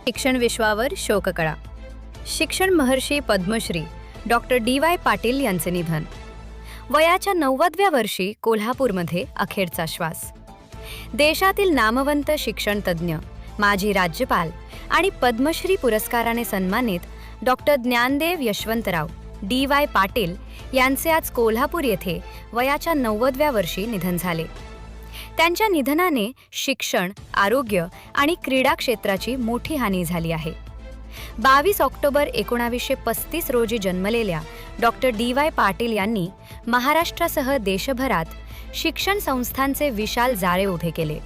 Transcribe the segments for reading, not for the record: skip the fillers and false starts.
शिक्षण विश्वावर शोककळा. शिक्षण महर्षी पद्मश्री डॉक्टर डी.वाय. पाटील यांचे निधन. वयाच्या 90व्या वर्षी कोल्हापूरमध्ये अखेरचा श्वास. देशातील नामवंत शिक्षण तज्ज्ञ, माजी राज्यपाल आणि पद्मश्री पुरस्काराने सन्मानित डॉक्टर ज्ञानदेव यशवंतराव डी.वाय. पाटील यांचे आज कोल्हापूर येथे वयाच्या 90व्या वर्षी निधन झाले. त्यांच्या निधनाने शिक्षण, आरोग्य आणि क्रीडा क्षेत्राची मोठी हानी झाली आहे. 22 ऑक्टोबर 1935 रोजी जन्मलेल्या डॉक्टर डी.वाय. पाटील यांनी महाराष्ट्रासह देशभरात शिक्षण संस्थांचे विशाल जाळे उभे केले.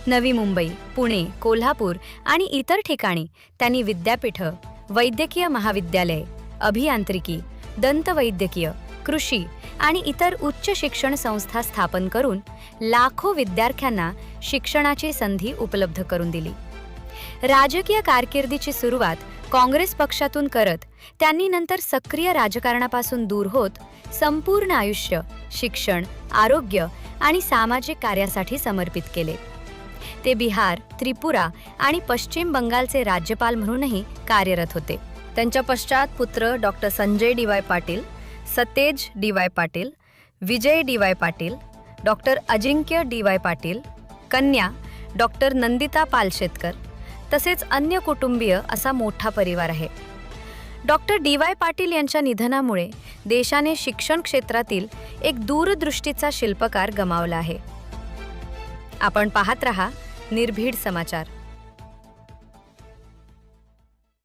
नवी मुंबई, पुणे, कोल्हापूर आणि इतर ठिकाणी त्यांनी विद्यापीठं, वैद्यकीय महाविद्यालये, अभियांत्रिकी, दंतवैद्यकीय, कृषी आणि इतर उच्च शिक्षण संस्था स्थापन करून लाखो विद्यार्थ्यांना शिक्षणाची संधी उपलब्ध करून दिली. राजकीय कारकिर्दीची सुरुवात काँग्रेस पक्षातून करत त्यांनी नंतर सक्रिय राजकारणापासून दूर होत संपूर्ण आयुष्य शिक्षण, आरोग्य आणि सामाजिक कार्यासाठी समर्पित केले. ते बिहार, त्रिपुरा आणि पश्चिम बंगालचे राज्यपाल म्हणूनही कार्यरत होते. त्यांच्या पश्चात पुत्र डॉक्टर संजय डी.वाय. पाटील, सतेज डी.वाय. पाटील, विजय डी.वाय. पाटील, डॉक्टर अजिंक्य डी.वाय. पाटील, कन्या डॉक्टर नंदिता पालशेतकर तसेच अन्य कुटुंबीय असा मोठा परिवार आहे. Doctor DY. पाटील यांच्या निधनामुळे देशाने शिक्षण क्षेत्रातील एक दूरदृष्टीचा शिल्पकार गमावला आहे. आपण पाहत रहा निर्भीड समाचार.